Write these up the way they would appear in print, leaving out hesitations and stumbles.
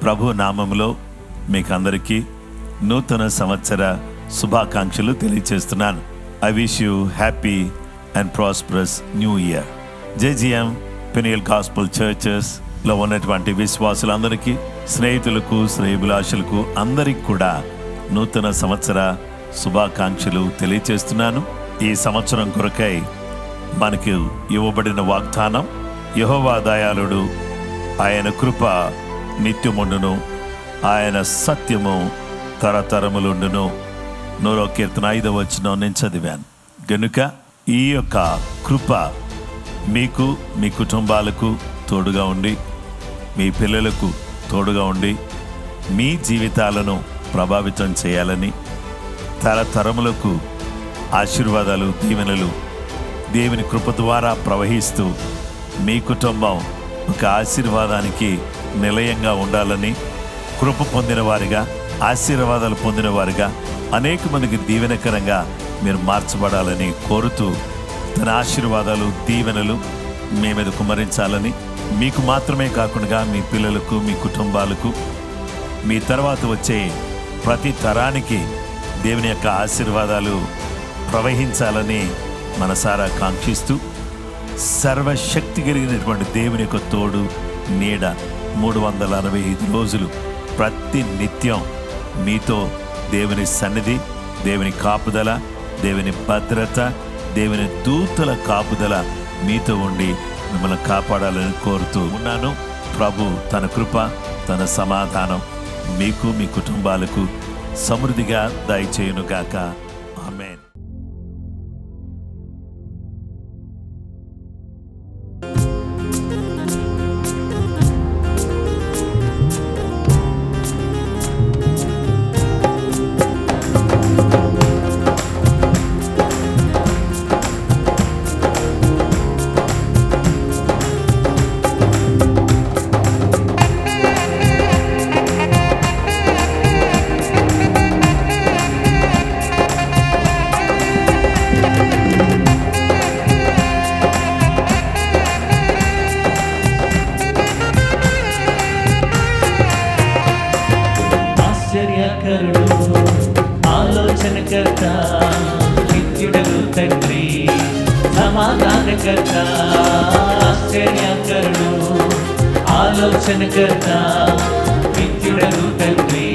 ప్రభు నామములో మీకు అందరికీ నూతన సంవత్సర శుభాకాంక్షలు తెలియజేస్తున్నాను. I wish you happy and prosperous new year. JGM Peniel gospel churches లో ఉన్నటువంటి విశ్వాసులందరికీ, స్నేహితులకు, శ్రేయోభిలాషులకు అందరికి కూడా నూతన సంవత్సర శుభాకాంక్షలు తెలియజేస్తున్నాను. ఈ సంవత్సరం కొరకై మనకు ఇవ్వబడిన వాగ్దానం, యెహోవా దయాళుడు, ఆయన కృప నిత్యముండును, ఆయన సత్యము తరతరములుండును. 100వ కీర్తన 5వ వచనం నేను చదివాను. గనుక ఈ యొక్క కృప మీకు, మీ కుటుంబాలకు తోడుగా ఉండి, మీ పిల్లలకు తోడుగా ఉండి, మీ జీవితాలను ప్రభావితం చేయాలని, తరతరములకు ఆశీర్వాదాలు, దీవెనలు దేవుని కృప ద్వారా ప్రవహిస్తూ మీ కుటుంబం ఒక ఆశీర్వాదానికి నిలయంగా ఉండాలని, కృప పొందిన వారిగా, ఆశీర్వాదాలు పొందిన వారిగా, అనేక మందికి దీవెనకరంగా మీరు మార్చబడాలని కోరుతూ, తన ఆశీర్వాదాలు, దీవెనలు మీ మీద కుమ్మరించాలని, మీకు మాత్రమే కాకుండా మీ పిల్లలకు, మీ కుటుంబాలకు, మీ తర్వాత వచ్చే ప్రతి తరానికి దేవుని యొక్క ఆశీర్వాదాలు ప్రవహించాలని మనసారా కాంక్షిస్తూ, సర్వశక్తి కలిగినటువంటి దేవుని యొక్క తోడు, నీడ 365 రోజులు ప్రతి నిత్యం మీతో దేవుని సన్నిధి, దేవుని కాపుదల, దేవుని భద్రత, దేవుని దూతల కాపుదల మీతో ఉండి మిమ్మల్ని కాపాడాలని కోరుతూ ఉన్నాను. ప్రభు తన కృప, తన సమాధానం మీకు, మీ కుటుంబాలకు సమృద్ధిగా దయచేయునుగాక. ఆమేన్. ఆలోచనకర్త, నిత్యుడగు తండ్రి, సమాధానకర్త, ఆశ్చర్యకరుడు, ఆలోచనకర్త, నిత్యుడగు తండ్రి,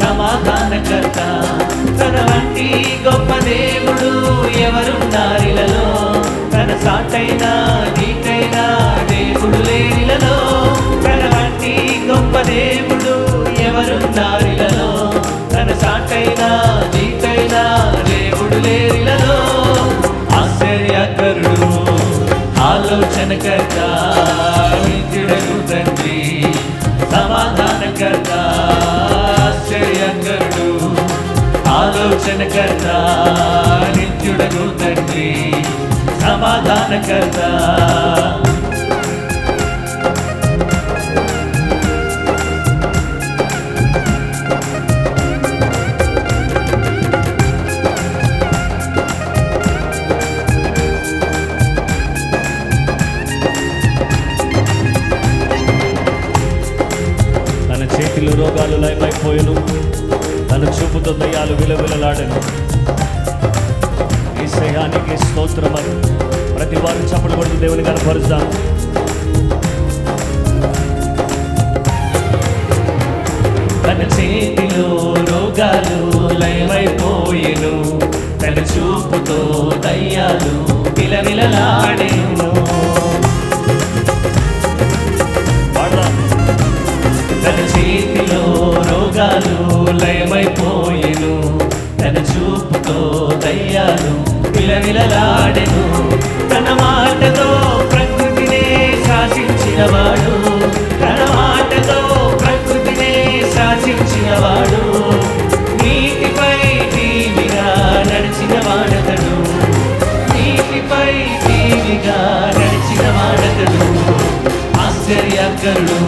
సమాధానకర్త, తన వంటి గొప్ప దేవుడు ఎవరున్నారిలలో, తన సాటైనా నీకైనా దేవుడు లేనిలలో, తన వంటి గొప్ప దేవుడు ఎవరున్నారిలలో, తన సాటైనా నీకైనా దేవుడు లేనిలలో, ఆశ్చర్యకరుడు, ఆలోచనకర్త, నిత్యుడగు తండ్రి, సమాధానకర్త, ఆశ్చర్యకరుడు, ఆలోచనకర్త, నిత్యుడగు తండ్రి, సమాధానకర్త. చేతిలో రోగాలు లయమైపోయెను, తన చూపుతో దయ్యాలు విలవిలలాడెను. యేసయ్యానికి స్తోత్రమని ప్రతి వారు చప్పట్లు కొడుతూ దేవుని కనపరుస్తాం. తన చేతిలో రోగాలు లయమైపోయెను, తన చూపుతో దయ్యాలు విలవిలలాడెను. తన చేతిలో రోగాలు లయమైపోయెను, తన చూపుతో దయ్యాలు విలవిలలాడెను. తన మాటతో ప్రకృతినే శాసించినవాడు, తన మాటతో ప్రకృతినే శాసించినవాడు, నీటిపై టీవిగా నడిచినవాడతడు, నీటిపై టీవిగా నడిచినవాడతడు, ఆశ్చర్యకరుడు,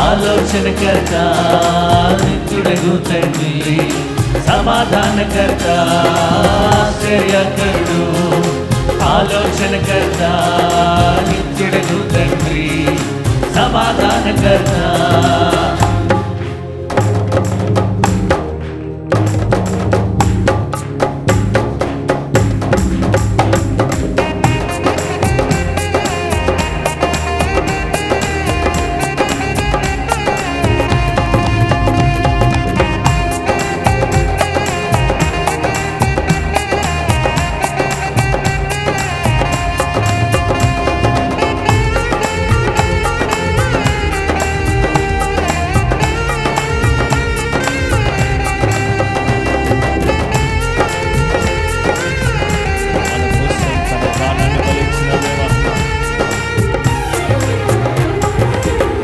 ఆలోచనకర్త, నిత్యుడగు తండ్రి, సమాధానకర్త, ఆశ్చర్యకరుడు, ఆలోచనకర్త, నిత్యుడగు తండ్రి, సమాధానకర్త.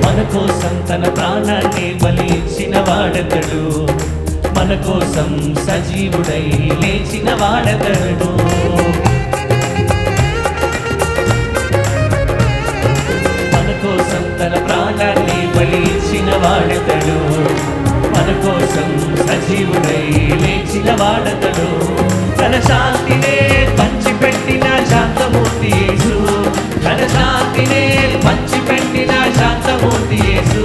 మన కోసం తన ప్రాణాన్ని బలిచ్చిన వాడతడు, మన కోసం సజీవుడై లేచిన వాడతడు. మన కోసం తన ప్రాణాన్ని బలిచ్చిన వాడతడు, మన కోసం సజీవుడై లేచిన వాడతడు. తన శాంతినే పంచిపెట్టిన శాంతమూర్తి యేసు, తన శాంతినే పంచిపెట్టిన శాంతమూర్తి యేసు,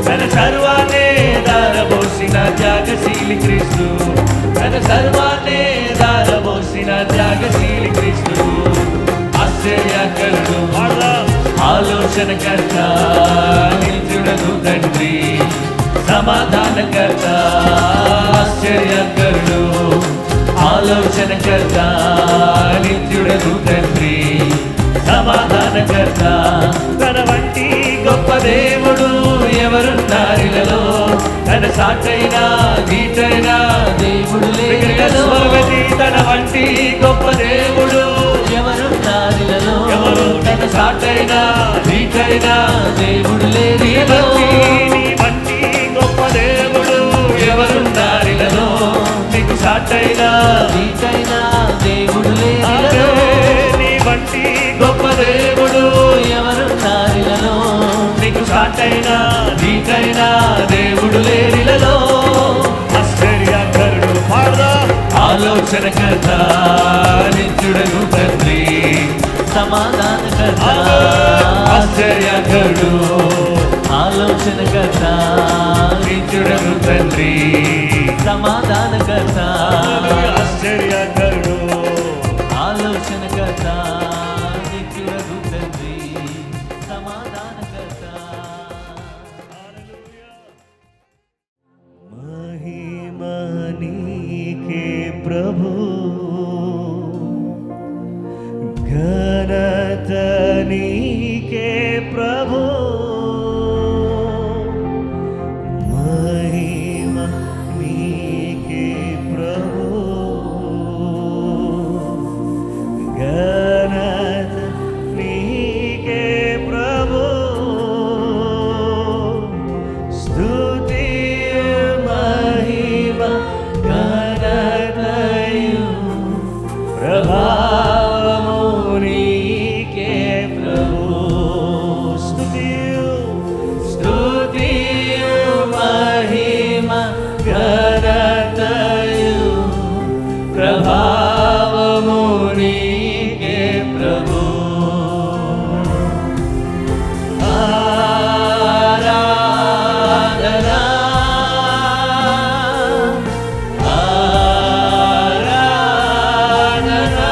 తన సర్వాన్నే దారబోసిన త్యాగశీలి క్రీస్తు, తన సర్వాన్నే దారబోసిన త్యాగశీలి క్రీస్తు. ఆశ్చర్యకరుడు, ఆలోచనకర్త, నిత్యుడగు తండ్రి, సమాధానకర్త. ఆశ్చర్యకరుడు, ఆలోచనకర్త, నిత్యుడగు తండ్రి, సమాధానకర్త. తన వంటి గొప్ప దేవుడు ఎవరున్నారిలలో, తన సాటైనా గీటైనా దేవుడు లేనిలలో. తన వంటి గొప్ప దేవుడు ఎవరున్నారిలలో, ఎవరు తన సాటైనా గీటైనా దేవుడు లేనిలలో. నీ వంటి గొప్ప దేవుడు ఎవరున్నారిలలో, నీకు సాటైనా గీటైనా దేవుడు లేనిలలో. నీ వంటి గొప్ప దేవుడు ఎవరున్నారిలలో, నీకు సాటైనా నీకైనా దేవుడు లేరిలలో. ఆశ్చర్యకరుడు, పాడదా. ఆలోచనకర్త, నిత్యుడగు తండ్రి, సమాధానకర్త. ఆశ్చర్యకరుడు, ఆలోచనకర్త, నిత్యుడగు తండ్రి, సమాధానకర్త. ఆశ్చర్యకరుడు, ఆలోచనకర్త, నిత్యుడగు తండ్రి, సమాధానకర్త. మహిమ నీకే ప్రభు, ఘనత నీకే ప్రభు, మహిమ నీకే ప్రభు, ఘనత నీకే ప్రభు. స్తుతియు మహిమ ఘనతయు ప్రభావము నీకే ప్రభు. స్తుతియు స్తుతియు మహిమ ఘనతయు ప్రభావము నీకే ప్రభు. ఆరాధనా ఆరాధనా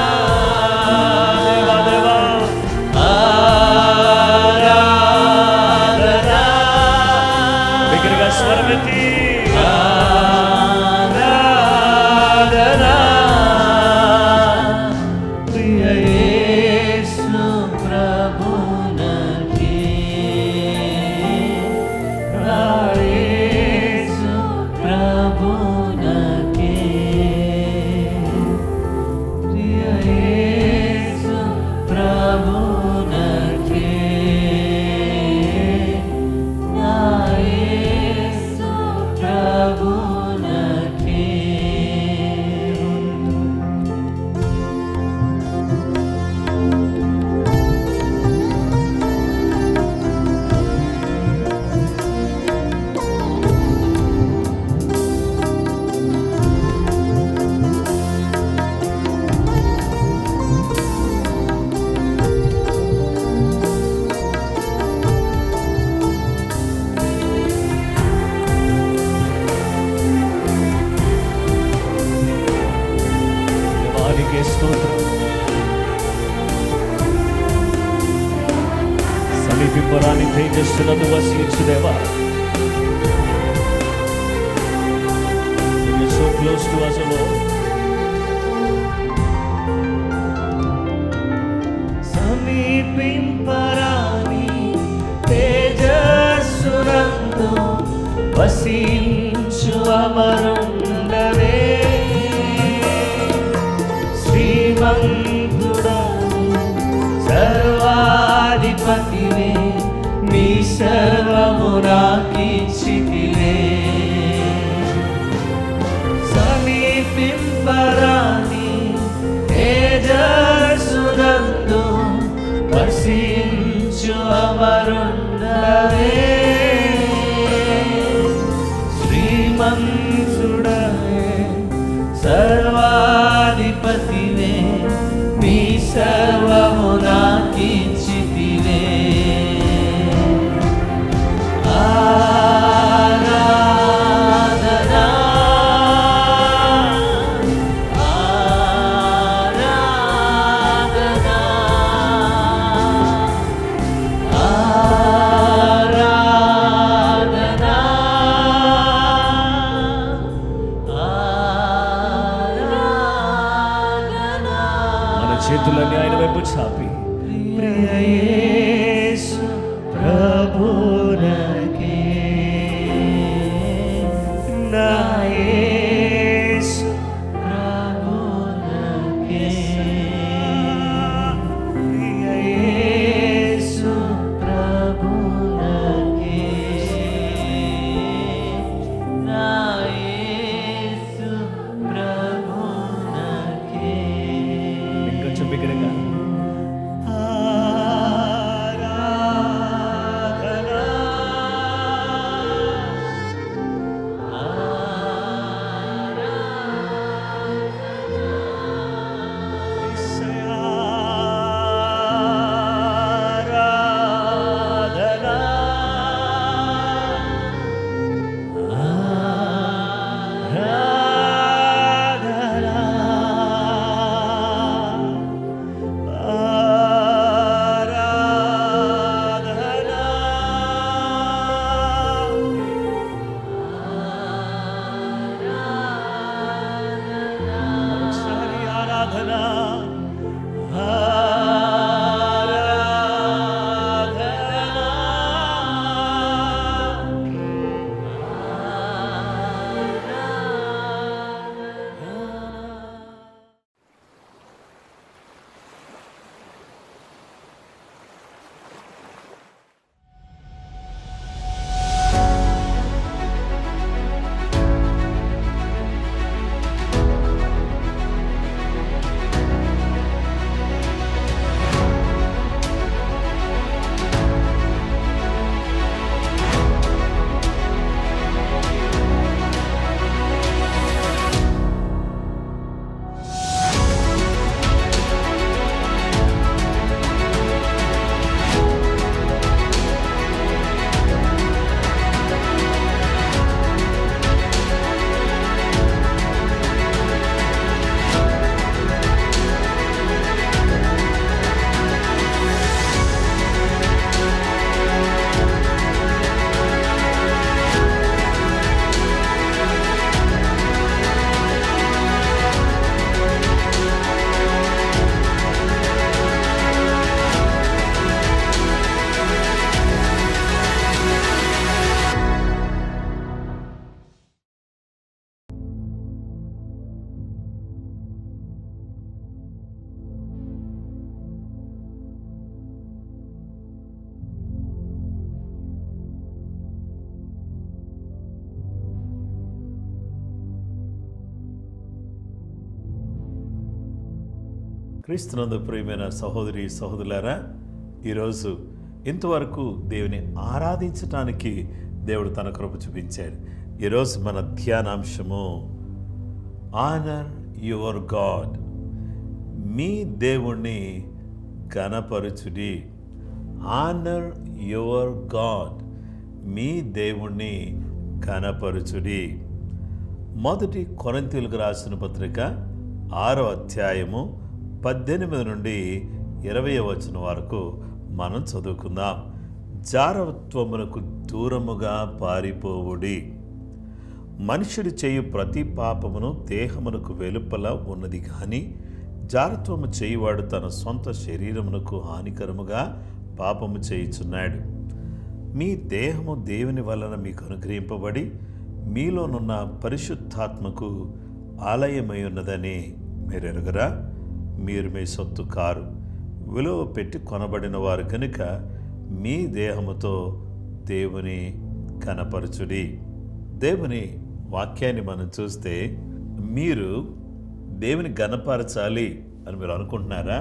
దేవా ఆరాధనా. బిగ్గరగా స్వరమెత్తి ఆరాధనా. ప్రియ యేసు ప్రభునకే, నా యేసు ప్రభునకే, ప్రియ యేసు ప్రభునకే, నా యేసు ప్రభునకే. తేజస్సునందు వసించు దేవా. You're so close to us, O Lord. సమీపింపరాని తేజస్సునందు వసించు అమరుండవే. శ్రీమంతుడవు సర్వాధిపతివే, నీ సర్వము నాకిచ్చితివే. సమీపింపరాని తేజస్సునందు వసించు అమరుండవే. శ్రీమంతుడవే సర్వాధిపతివే, నీ సర్వము నాకిచ్చితివే. ఆరాధనా ఆరాధనా ఆరాధనా ఆరాధనా. మన చేతులన్నీ ఆయన వైపు చాపి ప్రియ యేసు ప్రభునకే, నా యేసు ప్రభునకే, ప్రియ యేసు ప్రభునకే, నా యేసు ప్రభునకే. ఇంకొంచెం బిగ్గరగా క్రీస్తునందు ప్రియమైన సహోదరి సహోదరులారా, ఈరోజు ఇంతవరకు దేవుని ఆరాధించటానికి దేవుడు తన కృప చూపించాడు. ఈరోజు మన ధ్యానాంశము ఆనర్ యువర్ గాడ్. మీ దేవుణ్ణి ఘనపరచుడి. Honour your God. మీ దేవుణ్ణి ఘనపరచుడి. మొదటి కొరింథీయులకు రాసిన పత్రిక 6వ అధ్యాయము 18 నుండి 20వ వచనం వరకు మనం చదువుకుందాం. జారత్వమునకు దూరముగా పారిపోవుడి. మనుషుడు చేయు ప్రతి పాపమును దేహమునకు వెలుపల ఉన్నది కానీ జారత్వము చేయువాడు తన సొంత శరీరమునకు హానికరముగా పాపము చేయుచున్నాడు. మీ దేహము దేవుని వలన మీకు అనుగ్రహింపబడి మీలోనున్న పరిశుద్ధాత్మకు ఆలయమై ఉన్నదని మీరు ఎరుగరా? మీరు మీ సొత్తు కారు, విలువ పెట్టి కొనబడిన వారు కనుక మీ దేహముతో దేవుని కనపరచుడి. దేవుని వాక్యాన్ని మనం చూస్తే మీరు దేవుని గణపరచాలి అని మీరు అనుకుంటున్నారా?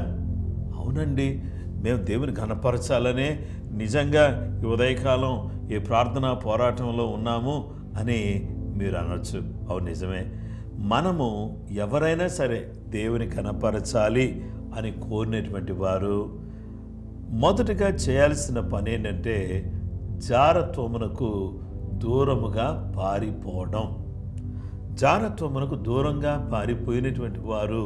అవునండి, మేము దేవుని గణపరచాలనే నిజంగా ఈ ఉదయకాలం ఈ ప్రార్థనా పోరాటంలో ఉన్నాము అని మీరు అనొచ్చు. అవును, నిజమే. మనము ఎవరైనా సరే దేవుని గణపరచాలి అని కోరినటువంటి వారు మొదటగా చేయాల్సిన పని ఏంటంటే జారత్వమునకు దూరముగా పారిపోవడం. జారత్వమునకు దూరంగా పారిపోయినటువంటి వారు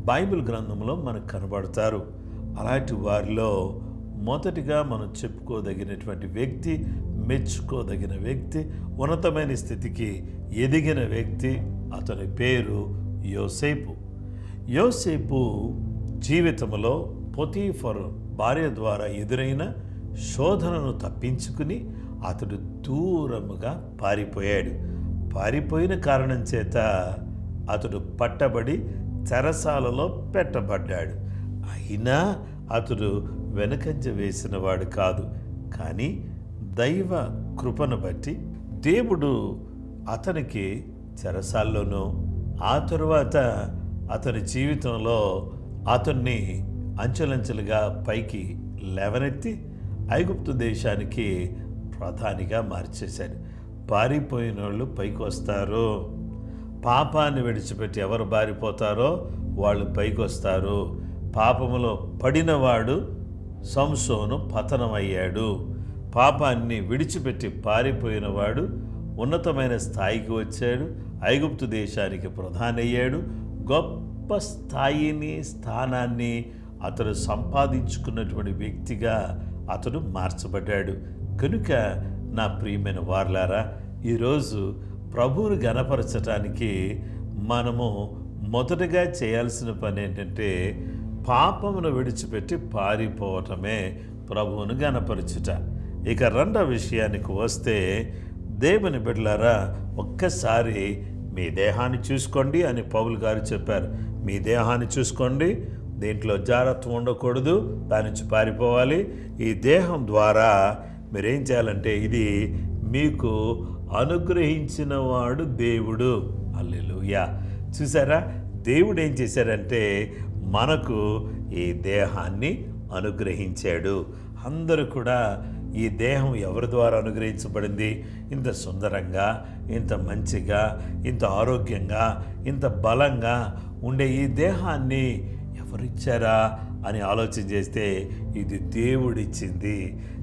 బైబిల్ గ్రంథంలో మనకు కనబడతారు. అలాంటి వారిలో మొదటిగా మనం చెప్పుకోదగినటువంటి వ్యక్తి, మెచ్చుకోదగిన వ్యక్తి, ఉన్నతమైన స్థితికి ఎదిగిన వ్యక్తి, అతని పేరు యోసేపు. యోసేపు జీవితంలో పొతీఫరు భార్య ద్వారా ఎదురైన శోధనను తప్పించుకుని అతడు దూరముగా పారిపోయాడు. పారిపోయిన కారణం చేత అతడు పట్టబడి చెరసాలలో పెట్టబడ్డాడు. అయినా అతడు వెనకంజ వేసిన వాడు కాదు. కానీ దైవ కృపను బట్టి దేవుడు అతనికి చెరసాల్లోనూ ఆ తరువాత అతని జీవితంలో అతన్ని అంచెలంచెలుగా పైకి లేవనెత్తి ఐగుప్తు దేశానికి ప్రధానిగా మార్చేశాడు. పారిపోయిన వాళ్ళు పైకి వస్తారు. పాపాన్ని విడిచిపెట్టి ఎవరు పారిపోతారో వాళ్ళు పైకి వస్తారు. పాపములో పడినవాడు సంసోను పతనమయ్యాడు. పాపాన్ని విడిచిపెట్టి పారిపోయినవాడు ఉన్నతమైన స్థాయికి వచ్చాడు. ఐగుప్తు దేశానికి ప్రధాని అయ్యాడు. గొప్ప స్థాయిని, స్థానాన్ని అతడు సంపాదించుకున్నటువంటి వ్యక్తిగా అతడు మార్చబడ్డాడు. కనుక నా ప్రియమైన వారలారా, ఈరోజు ప్రభువుని గణపరచటానికి మనము మొదటగా చేయాల్సిన పని ఏంటంటే పాపమును విడిచిపెట్టి పారిపోవటమే ప్రభువును గణపరచుట. ఇక రెండవ విషయానికి వస్తే, దేవుని బిడ్డలారా, ఒక్కసారి మీ దేహాన్ని చూసుకోండి అని పౌలు గారు చెప్పారు. మీ దేహాన్ని చూసుకోండి, దీంట్లో జాగ్రత్త ఉండకూడదు, దాని నుంచి పారిపోవాలి. ఈ దేహం ద్వారా మీరేం చేయాలంటే ఇది మీకు అనుగ్రహించిన వాడు దేవుడు. హల్లెలూయా. చూసారా, దేవుడు ఏం చేశాడంటే మనకు ఈ దేహాన్ని అనుగ్రహించాడు. అందరూ కూడా ఈ దేహం ఎవరి ద్వారా అనుగ్రహించబడింది? ఇంత సుందరంగా, ఇంత మంచిగా, ఇంత ఆరోగ్యంగా, ఇంత బలంగా ఉండే ఈ దేహాన్ని ఎవరిచ్చారా అని ఆలోచన చేస్తే ఇది దేవుడిచ్చింది.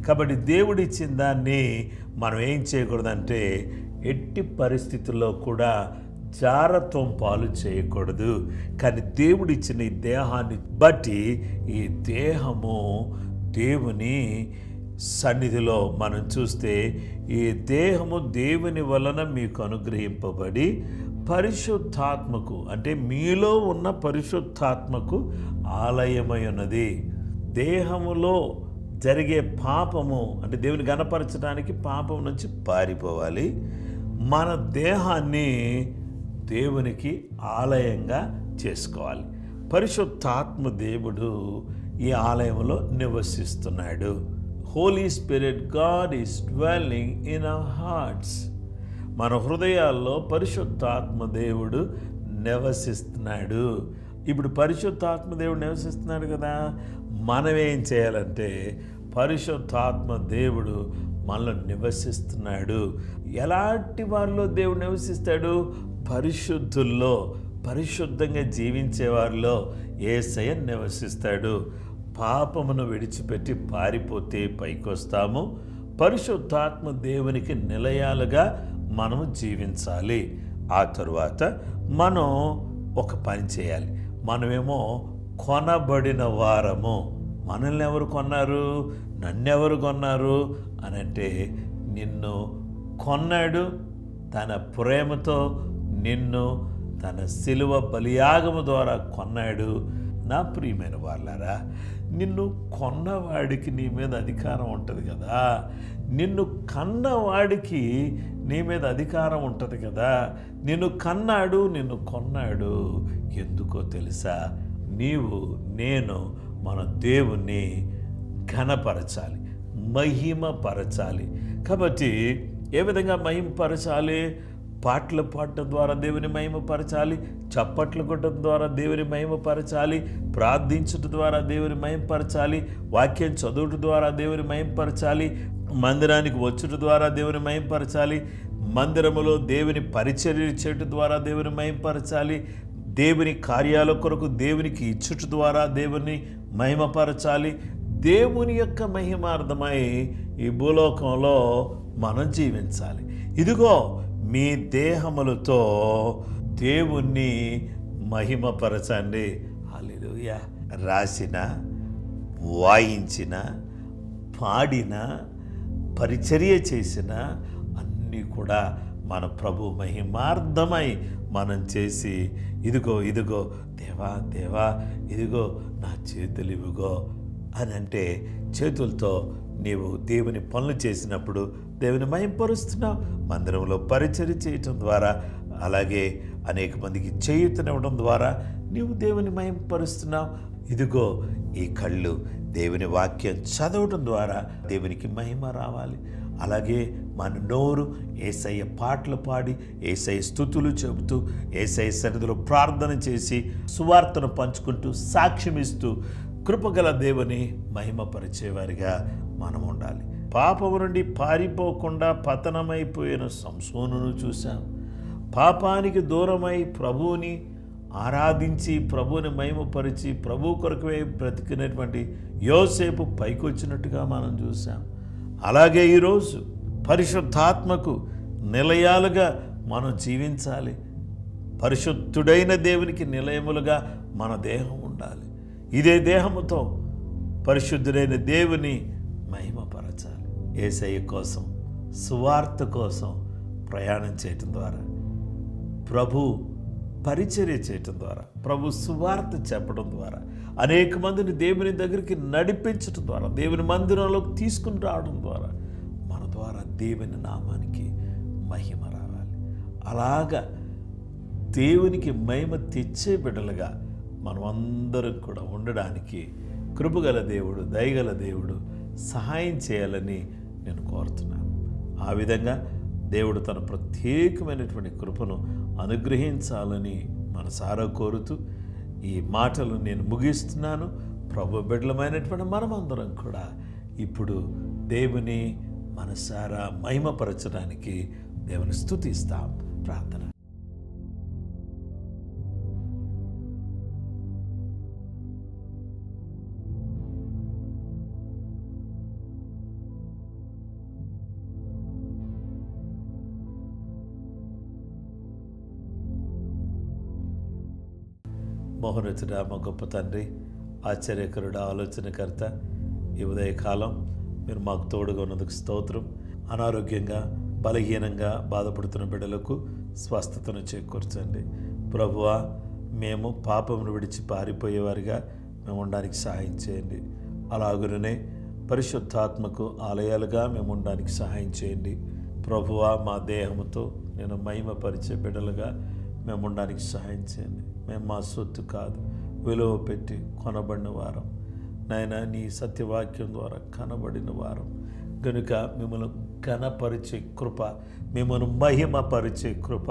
కాబట్టి దేవుడిచ్చిన దాన్ని మనం ఏం చేయకూడదంటే ఎట్టి పరిస్థితుల్లో కూడా జారత్వం పాలు చేయకూడదు. కానీ దేవుడిచ్చిన ఈ దేహాన్ని బట్టి ఈ దేహము దేవుని సన్నిధిలో మనం చూస్తే ఈ దేహము దేవుని వలన మీకు అనుగ్రహింపబడి పరిశుద్ధాత్మకు, అంటే మీలో ఉన్న పరిశుద్ధాత్మకు ఆలయమై ఉన్నది. దేహములో జరిగే పాపము, అంటే దేవుని గణపరచడానికి పాపం నుంచి పారిపోవాలి. మన దేహాన్ని దేవునికి ఆలయంగా చేసుకోవాలి. పరిశుద్ధాత్మ దేవుడు ఈ ఆలయంలో నివసిస్తున్నాడు. Holy spirit God is dwelling in our hearts. మన హృదయాల్లో పరిశుద్ధాత్మ దేవుడు నివసిస్తున్నాడు. ఇప్పుడు పరిశుద్ధాత్మ దేవుడు నివసిస్తున్నాడు కదా, మనం ఏం చేయాలంటే పరిశుద్ధాత్మ దేవుడు మనలో నివసిస్తున్నాడు. ఎలాంటి వారిలో దేవుడు నివసిస్తాడు? పరిశుద్ధుల్లో, పరిశుద్ధంగా జీవించే వారిలో యేసయ్య నివసిస్తాడు. పాపమును విడిచిపెట్టి పారిపోతే పైకొస్తాము. పరిశుద్ధాత్మ దేవునికి నిలయాలుగా మనము జీవించాలి. ఆ తరువాత మనం ఒక పని చేయాలి. మనమేమో కొనబడిన వారము, మనల్ని ఎవరు కొన్నారు, నన్నెవరు కొన్నారు అని అంటే, నిన్ను కొన్నాడు తన ప్రేమతో, నిన్ను తన శిలువ బలియాగము ద్వారా కొన్నాడు. నా ప్రియమైన వాళ్ళారా, నిన్ను కొన్నవాడికి నీ మీద అధికారం ఉంటుంది కదా, నిన్ను కన్నవాడికి నీ మీద అధికారం ఉంటుంది కదా. నిన్ను కన్నాడు, నిన్ను కొన్నాడు. ఎందుకో తెలుసా? నీవు నేను మన దేవుణ్ణి ఘనపరచాలి, మహిమపరచాలి. కాబట్టి ఏ విధంగా మహిమపరచాలి? పాటలు పాడటం ద్వారా దేవుని మహిమపరచాలి, చప్పట్లు కొట్టడం ద్వారా దేవుని మహిమపరచాలి, ప్రార్థించడం ద్వారా దేవుని మహిమపరచాలి, వాక్యం చదువుట ద్వారా దేవుని మహిమపరచాలి, మందిరానికి వచ్చుట ద్వారా దేవుని మహిమపరచాలి, మందిరములో దేవుని పరిచర్య చేయటం ద్వారా దేవుని మహిమపరచాలి, దేవుని కార్యాల కొరకు దేవునికి ఇచ్చుట ద్వారా దేవుని మహిమపరచాలి. దేవుని యొక్క మహిమార్థమై ఈ భూలోకంలో మనం జీవించాలి. ఇదిగో మీ దేహములతో దేవుణ్ణి మహిమపరచండి. హల్లెలూయా. రాసిన, వాయించిన, పాడిన, పరిచర్య చేసిన అన్నీ కూడా మన ప్రభు మహిమార్థమై మనం చేసి, ఇదిగో ఇదిగో దేవా దేవా, ఇదిగో నా చేతులు ఇవిగో అని అంటే, చేతులతో నీవు దేవుని పనులు చేసినప్పుడు దేవుని మహిమపరుస్తున్నావు. మందిరంలో పరిచర్య చేయటం ద్వారా, అలాగే అనేక మందికి చేయూతనివ్వడం ద్వారా నీవు దేవుని మహిమపరుస్తున్నావు. ఇదిగో ఈ కళ్ళు దేవుని వాక్యం చదవటం ద్వారా దేవునికి మహిమ రావాలి. అలాగే మన నోరు యేసయ్య పాటలు పాడి, యేసయ్య స్తుతులు చెబుతూ, యేసయ్య సన్నిధిలో ప్రార్థన చేసి, సువార్తను పంచుకుంటూ, సాక్ష్యమిస్తూ కృపగల దేవుని మహిమపరిచేవారిగా మనం ఉండాలి. పాపము నుండి పారిపోకుండా పతనమైపోయిన సంసోనును చూశాం. పాపానికి దూరమై ప్రభువుని ఆరాధించి, ప్రభువుని మహిమపరిచి, ప్రభు కొరకువే బ్రతికినటువంటి యోసేపు పైకొచ్చినట్టుగా మనం చూసాం. అలాగే ఈరోజు పరిశుద్ధాత్మకు నిలయాలుగా మనం జీవించాలి. పరిశుద్ధుడైన దేవునికి నిలయములుగా మన దేహం ఉండాలి. ఇదే దేహముతో పరిశుద్ధుడైన దేవుని మహిమపరచాలి. యేసయ్య కోసం, సువార్త కోసం ప్రయాణం చేయటం ద్వారా, ప్రభు పరిచర్య చేయటం ద్వారా, ప్రభు సువార్త చెప్పడం ద్వారా, అనేక మందిని దేవుని దగ్గరికి నడిపించడం ద్వారా, దేవుని మందిరంలోకి తీసుకుని రావడం ద్వారా మన ద్వారా దేవుని నామానికి మహిమ రావాలి. అలాగా దేవునికి మహిమ తెచ్చే బిడ్డలుగా మనం అందరం కూడా ఉండడానికి కృపగల దేవుడు, దయగల దేవుడు సహాయం చేయాలని నేను కోరుతున్నాను. ఆ విధంగా దేవుడు తన ప్రత్యేకమైనటువంటి కృపను అనుగ్రహించాలని మనసారా కోరుతూ ఈ మాటలు నేను ముగిస్తున్నాను. ప్రభు బిడ్డలమైనటువంటి మనమందరం కూడా ఇప్పుడు దేవుని మనసారా మహిమపరచడానికి దేవుని స్తుతిస్తాం. ప్రార్థన. మహోన్నతుడా, మా గొప్ప తండ్రి, ఆశ్చర్యకరుడు, ఆలోచనకర్త, ఈ ఉదయకాలం మీరు మాకు తోడుగా ఉన్నందుకు స్తోత్రం. అనారోగ్యంగా, బలహీనంగా బాధపడుతున్న బిడ్డలకు స్వస్థతను చేకూర్చండి. ప్రభువా, మేము పాపమును విడిచి పారిపోయేవారిగా మేము ఉండడానికి సహాయం చేయండి. అలాగునే పరిశుద్ధాత్మకు ఆలయాలుగా మేము ఉండడానికి సహాయం చేయండి. ప్రభువా, మా దేహముతో నేను మహిమపరిచే బిడ్డలుగా మేము ఉండడానికి సహాయం చేయండి. మేము మా సొత్తు కాదు, విలువ పెట్టి కొనబడిన వారం నాయనా, నీ సత్యవాక్యం ద్వారా కనబడిన వారం కనుక మిమ్మల్ని ఘనపరిచే కృప, మిమ్మల్ని మహిమపరిచే కృప,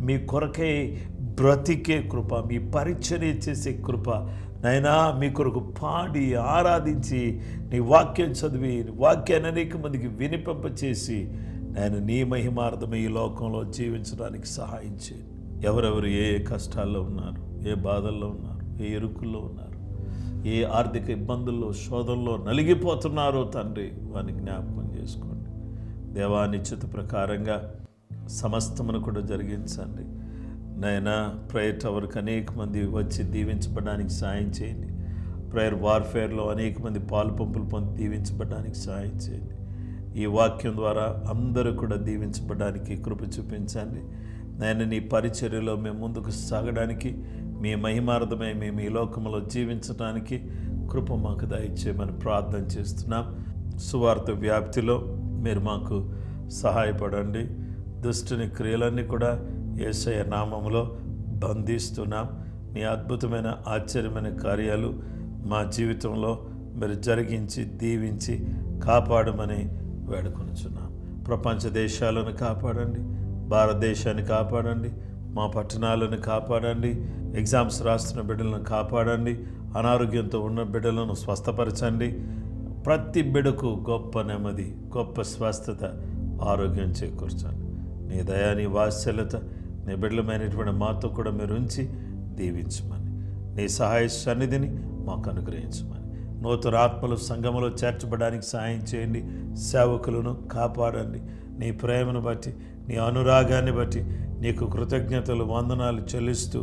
మీ కొరకై బ్రతికే కృప, మీ పరిచర్య చేసే కృప నాయనా, మీ కొరకు పాడి ఆరాధించి నీ వాక్యం చదివి వాక్యాన్ని అనేక మందికి వినిపింపచేసి నాయన నీ మహిమార్థమై ఈ లోకంలో జీవించడానికి సహాయం చేయండి. ఎవరెవరు ఏ ఏ కష్టాల్లో ఉన్నారు, ఏ బాధల్లో ఉన్నారు, ఏ ఇరుకుల్లో ఉన్నారు, ఏ ఆర్థిక ఇబ్బందుల్లో, శోధనలో నలిగిపోతున్నారో తండ్రి, వారిని జ్ఞాపకం చేసుకోండి. దేవా, నిశ్చిత ప్రకారంగా సమస్తమును కూడా జరిగించండి. నాయనా, ప్రేయర్ టవర్కి అనేక మంది వచ్చి దీవించబడడానికి సాయం చేయండి. ప్రేయర్ వార్ఫేర్లో అనేక మంది పాలు పంపులు పొంది దీవించబడడానికి సహాయం చేయండి. ఈ వాక్యం ద్వారా అందరూ కూడా దీవించబడడానికి కృప చూపించండి. నేను నీ పరిచర్యలో మేము ముందుకు సాగడానికి, మీ మహిమార్థమై మేము ఈ లోకంలో జీవించడానికి కృప మాకు దయచేయమని ప్రార్థన చేస్తున్నాం. సువార్త వ్యాప్తిలో మీరు మాకు సహాయపడండి. దుష్టుని క్రియలన్నీ కూడా యేసయ్య నామములో బంధిస్తున్నాం. మీ అద్భుతమైన ఆశ్చర్యమైన కార్యాలు మా జీవితంలో మీరు జరిగించి దీవించి కాపాడమని వేడుకొనుచున్నాం. ప్రపంచ దేశాలను కాపాడండి, భారతదేశాన్ని కాపాడండి, మా పట్టణాలను కాపాడండి, ఎగ్జామ్స్ రాస్తున్న బిడ్డలను కాపాడండి, అనారోగ్యంతో ఉన్న బిడ్డలను స్వస్థపరచండి. ప్రతి బిడ్డకు గొప్ప నెమ్మది, గొప్ప స్వస్థత, ఆరోగ్యం చేకూర్చండి. నీ దయా, నీ వాత్సల్యత, నీ బిడ్డలమైనటువంటి మాతో కూడా మీరు ఉంచి దీవించమని, నీ సహాయ సన్నిధిని మాకు అనుగ్రహించమని, నూతన ఆత్మలు సంఘములో చేర్చబడానికి సహాయం చేయండి. సేవకులను కాపాడండి. నీ ప్రేమను బట్టి, నీ అనురాగాన్ని బట్టి నీకు కృతజ్ఞతలు, వందనాలు చెల్లిస్తూ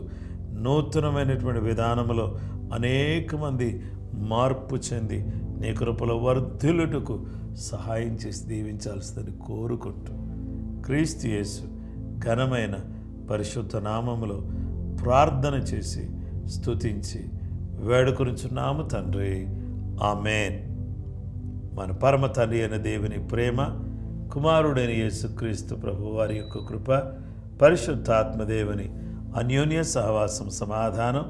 నూతనమైనటువంటి విధానంలో అనేక మంది మార్పు చెంది నీ కృపలో వర్ధిల్లుటకు సహాయం చేసి దీవించాల్సిందని కోరుకుంటూ క్రీస్తు యేసు ఘనమైన పరిశుద్ధ నామములో ప్రార్థన చేసి స్తుతించి వేడుకొనుచున్నాము తండ్రి. ఆమేన్. మన పరమ తండ్రి అయిన దేవుని ప్రేమ, కుమారుడైన యేసుక్రీస్తు ప్రభు వారి యొక్క కృప, పరిశుద్ధాత్మదేవుని అన్యోన్య సహవాసం, సమాధానం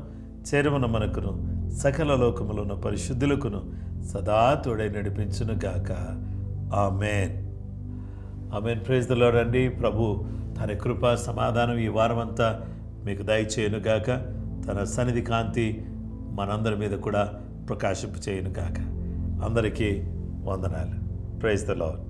చేరువన మనకును సకల లోకములో ఉన్న పరిశుద్ధులకును సదా తోడై నడిపించును గాక. ఆమేన్. ఆమేన్. ప్రైజ్ ది లార్డ్ అండి. ప్రభు తన కృప, సమాధానం ఈ వారం అంతా మీకు దయచేయును గాక. తన సన్నిధి కాంతి మనందరి మీద కూడా ప్రకాశింప చేయును గాక. అందరికీ వందనాలు. Praise the lord.